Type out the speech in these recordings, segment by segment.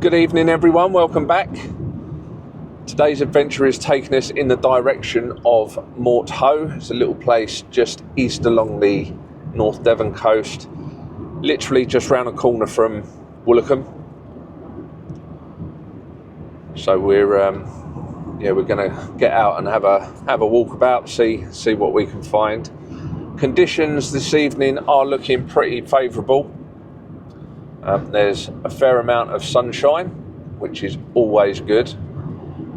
Good evening everyone, welcome back. Today's adventure is taking us in the direction of Morte Point. It's a little place just east along the North Devon Coast, literally just round the corner from Woolacombe. So we're going to get out and have a walk about, see what we can find. Conditions this evening are looking pretty favourable. There's a fair amount of sunshine, which is always good,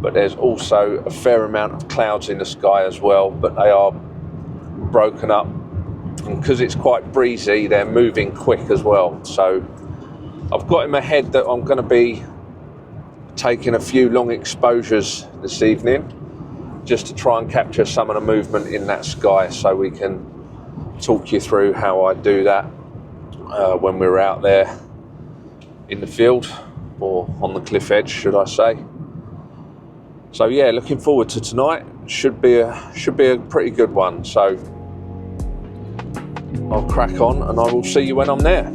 but there's also a fair amount of clouds in the sky as well, but they are broken up, and because it's quite breezy, they're moving quick as well. So I've got in my head that I'm going to be taking a few long exposures this evening just to try and capture some of the movement in that sky, so we can talk you through how I do that when we're out there in the field, or on the cliff edge, should I say. So yeah, looking forward to tonight. Should be a pretty good one. So I'll crack on and I will see you when I'm there.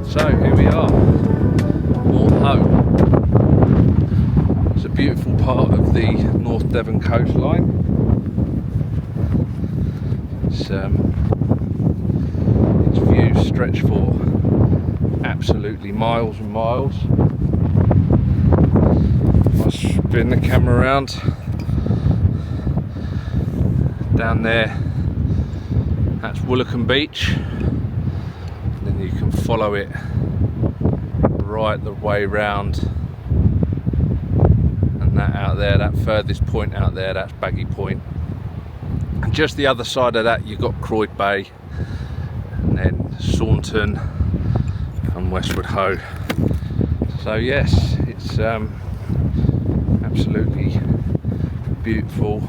So here we are, Morte Point. It's a beautiful part of the North Devon coastline. Its views stretch for absolutely miles and miles. I'll spin the camera around. Down there, that's Woolacombe Beach. Then you can follow it right the way round, and that out there, that furthest point out there, that's Baggy Point, and just the other side of that you've got Croyd Bay, and then Saunton and Westward Ho. So yes, it's absolutely beautiful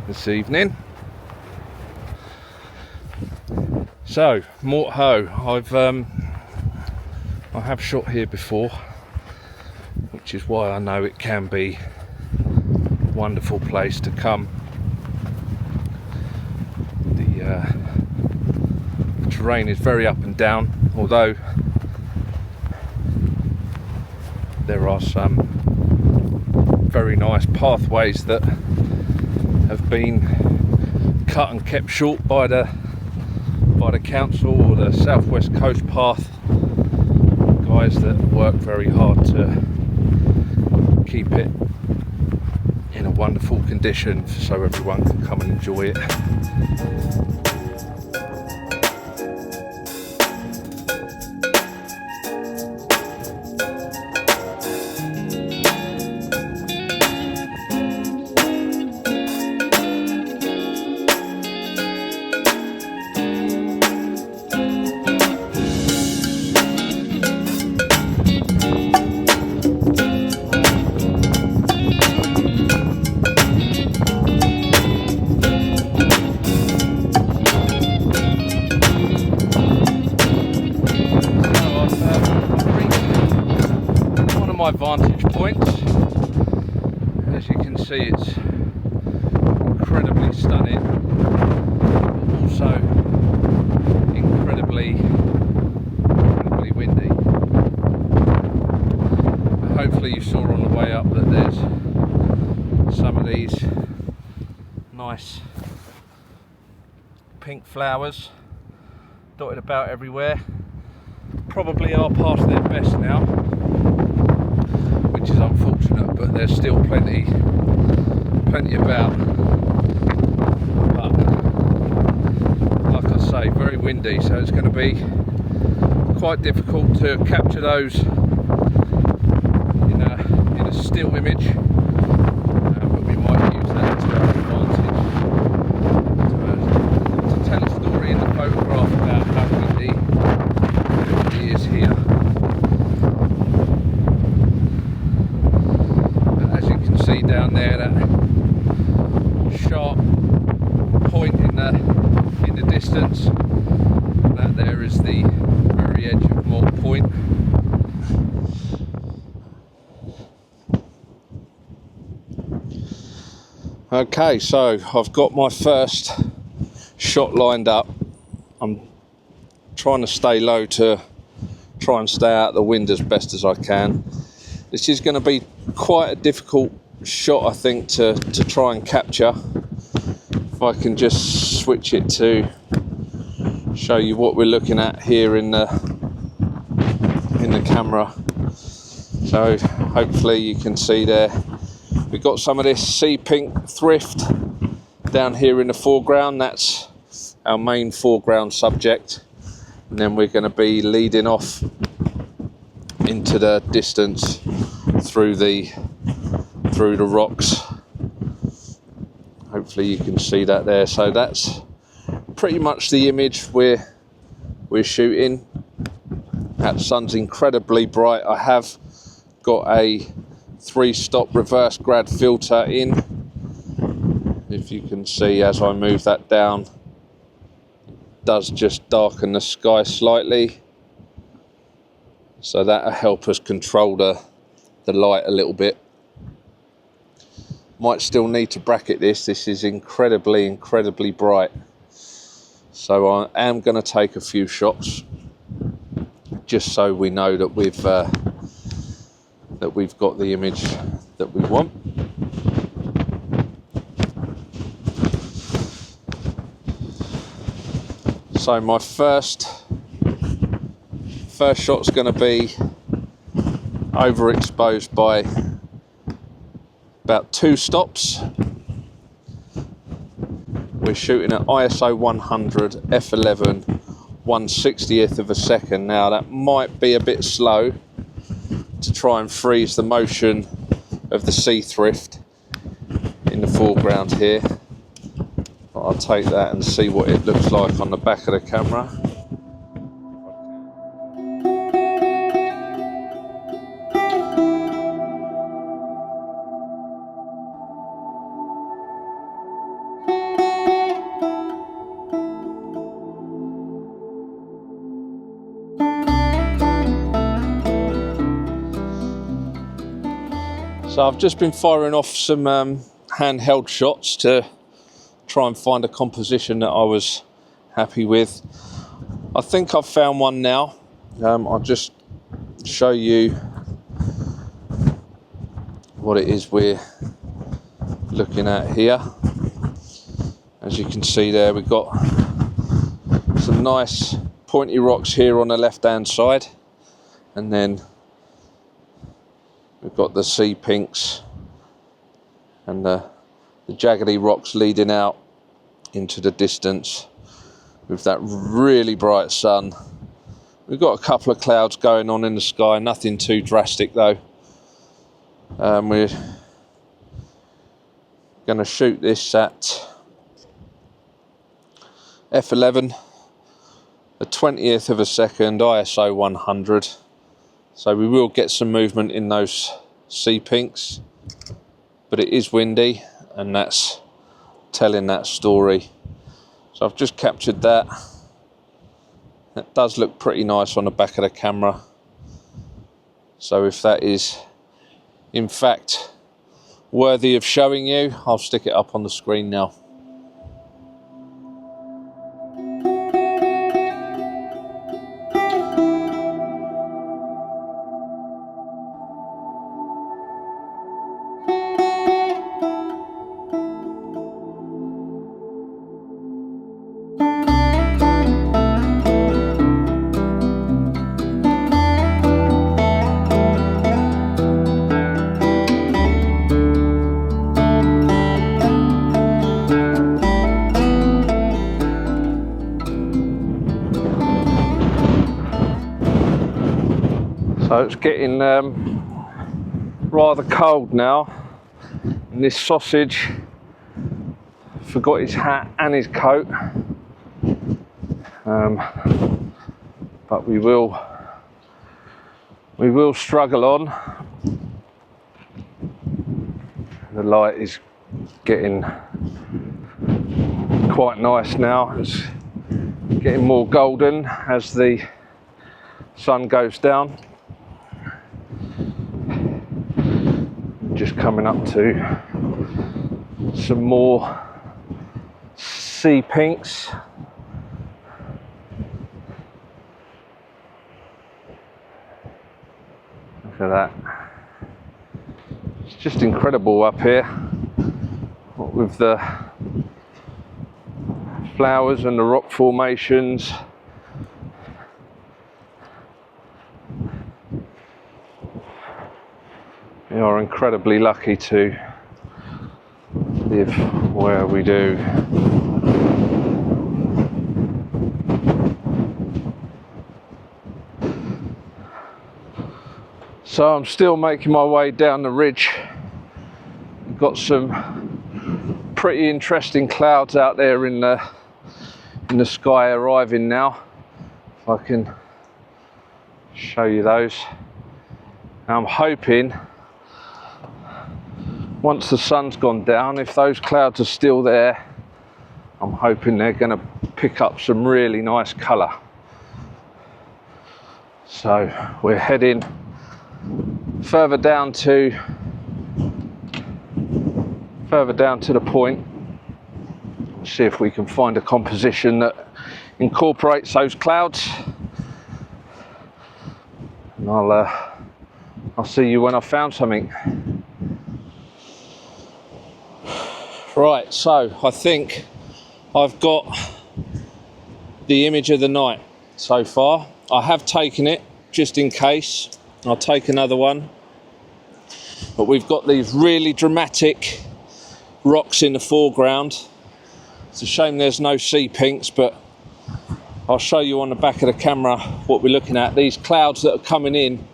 this evening. So Morte Point, I have shot here before, which is why I know it can be a wonderful place to come. The terrain is very up and down, although there are some very nice pathways that have been cut and kept short by the council, or the Southwest Coast Path guys that work very hard to keep it in a wonderful condition so everyone can come and enjoy it. vantage points. As you can see, it's incredibly stunning, but also incredibly windy. But hopefully you saw on the way up that there's some of these nice pink flowers dotted about everywhere. Probably are past their best now, which is unfortunate, but there's still plenty about. But like I say, very windy, so it's going to be quite difficult to capture those in a still image, but we might use that to our advantage to tell a story in the photograph about how windy it is here. But as you can see down there, that sharp point in the distance, that there is the very edge of Morte Point. Okay, so I've got my first shot lined up. I'm trying to stay low to try and stay out of the wind as best as I can. This is going to be quite a difficult shot, I think, to try and capture. If I can just switch it to show you what we're looking at here in the camera. So hopefully you can see there, we've got some of this sea pink thrift down here in the foreground. That's our main foreground subject, and then we're going to be leading off into the distance through the rocks. Hopefully you can see that there. So that's pretty much the image we're shooting. That sun's incredibly bright. I have got a 3-stop reverse grad filter in. If you can see, as I move that down, it does just darken the sky slightly, so that'll help us control the light a little bit. Might still need to bracket this. This is incredibly bright, so I am going to take a few shots just so we know that we've got the image that we want. So my first shot's going to be overexposed by about 2 stops. We're shooting at ISO 100 f11 1/60th of a second. Now that might be a bit slow to try and freeze the motion of the sea thrift in the foreground here, but I'll take that and see what it looks like on the back of the camera. So I've just been firing off some handheld shots to try and find a composition that I was happy with. I think I've found one now. I'll just show you what it is we're looking at here. As you can see there, we've got some nice pointy rocks here on the left hand side, and then we've got the sea pinks and the jaggedy rocks leading out into the distance with that really bright sun. We've got a couple of clouds going on in the sky, nothing too drastic though. We're going to shoot this at f11, a 20th of a second, ISO 100. So we will get some movement in those sea pinks, but it is windy, and that's telling that story. So I've just captured that. That does look pretty nice on the back of the camera. So if that is in fact worthy of showing you. I'll stick it up on the screen now. So it's getting rather cold now, and this sausage forgot his hat and his coat, but we will struggle on. The light is getting quite nice now. It's getting more golden as the sun goes down. Just coming up to some more sea pinks. Look at that. It's just incredible up here, what with the flowers and the rock formations. We are incredibly lucky to live where we do. So I'm still making my way down the ridge. We've got some pretty interesting clouds out there in the sky arriving now. If I can show you those. I'm hoping once the sun's gone down, if those clouds are still there, I'm hoping they're going to pick up some really nice colour. So we're heading further down to the point. See if we can find a composition that incorporates those clouds. And I'll see you when I've found something. Right, so I think I've got the image of the night so far. I have taken it just in case. I'll take another one. But we've got these really dramatic rocks in the foreground. It's a shame there's no sea pinks, but I'll show you on the back of the camera what we're looking at. These clouds that are coming in,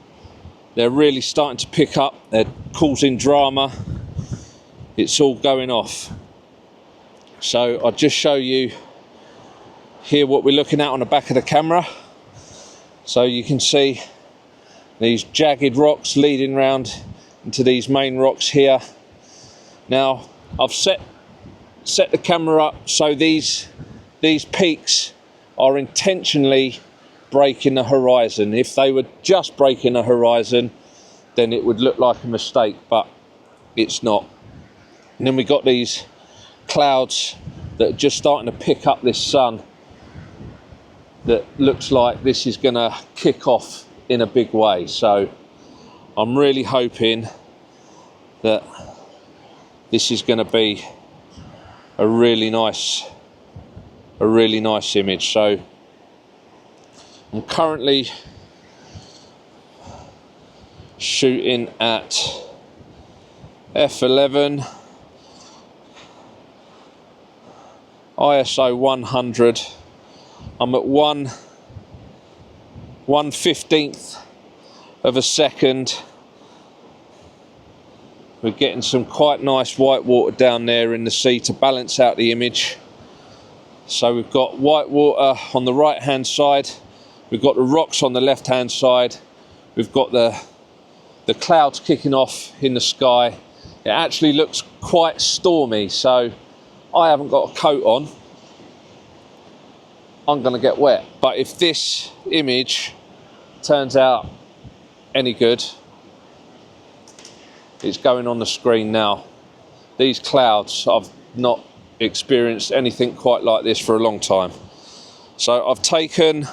they're really starting to pick up. They're causing drama. It's all going off. So I'll just show you here what we're looking at on the back of the camera. So you can see these jagged rocks leading round into these main rocks here. Now I've set the camera up so these peaks are intentionally breaking the horizon. If they were just breaking the horizon, then it would look like a mistake, but it's not. And then we got these clouds that are just starting to pick up this sun that looks like this is going to kick off in a big way. So I'm really hoping that this is going to be a really nice image. So I'm currently shooting at f11 ISO 100. I'm at 1/15 of a second. We're getting some quite nice white water down there in the sea to balance out the image. So we've got white water on the right hand side, we've got the rocks on the left hand side, we've got the clouds kicking off in the sky. It actually looks quite stormy, so I haven't got a coat on. I'm going to get wet. But if this image turns out any good, It's going on the screen now. These clouds, I've not experienced anything quite like this for a long time. So I've taken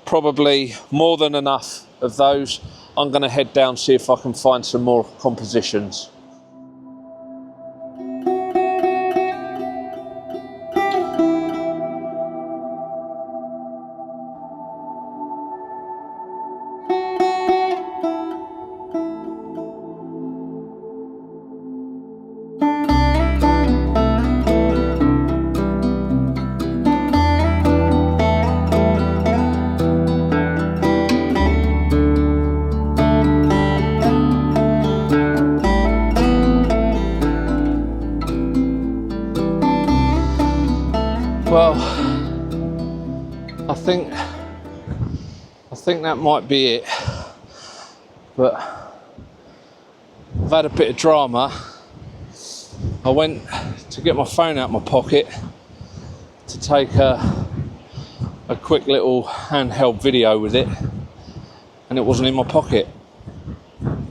probably more than enough of those. I'm going to head down, see if I can find some more compositions. Well, I think that might be it, but I've had a bit of drama. I went to get my phone out of my pocket to take a quick little handheld video with it, and it wasn't in my pocket.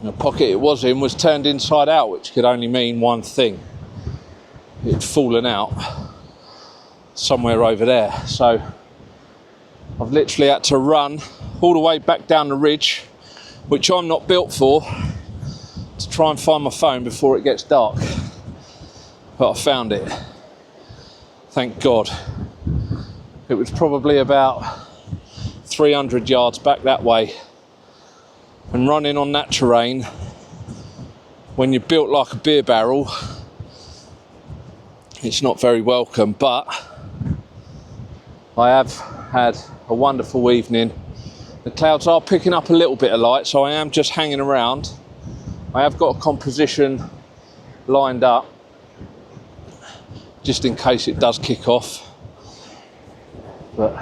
The pocket it was in was turned inside out, which could only mean one thing: it'd fallen out somewhere over there. So I've literally had to run all the way back down the ridge, which I'm not built for, to try and find my phone before it gets dark. But I found it, thank God. It was probably about 300 yards back that way, and running on that terrain, when you're built like a beer barrel, it's not very welcome. But I have had a wonderful evening. The clouds are picking up a little bit of light, so I am just hanging around. I have got a composition lined up just in case it does kick off. But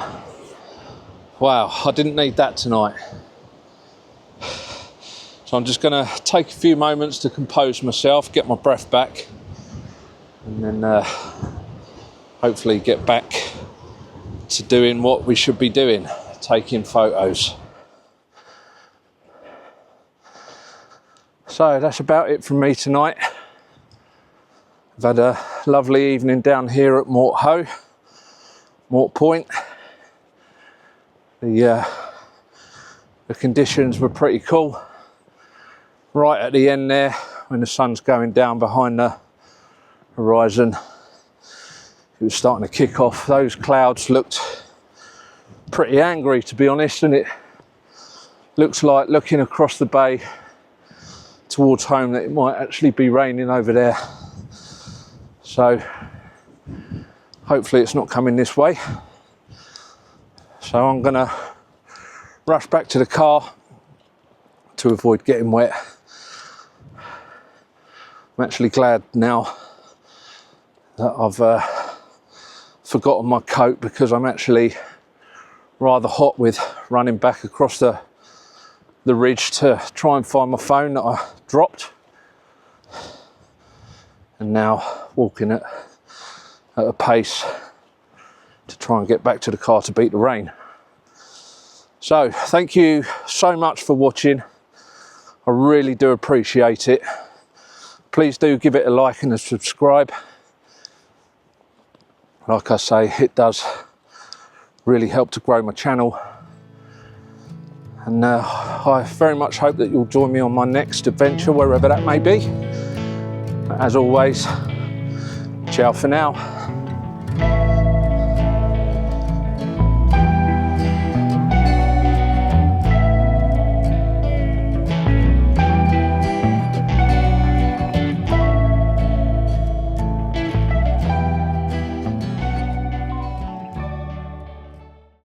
wow, I didn't need that tonight. So I'm just going to take a few moments to compose myself, get my breath back, and then hopefully get back to doing what we should be doing, taking photos. So that's about it from me tonight. I've had a lovely evening down here at Morte Point. The conditions were pretty cool. Right at the end there, when the sun's going down behind the horizon, it was starting to kick off. Those clouds looked pretty angry, to be honest, and it looks like, looking across the bay towards home, that it might actually be raining over there. So hopefully it's not coming this way. So I'm gonna rush back to the car to avoid getting wet. I'm actually glad now that I've forgotten my coat, because I'm actually rather hot with running back across the ridge to try and find my phone that I dropped, and now walking at a pace to try and get back to the car to beat the rain. So thank you so much for watching. I really do appreciate it. Please do give it a like and a subscribe. Like I say, it does really help to grow my channel. And I very much hope that you'll join me on my next adventure, wherever that may be. As always, ciao for now.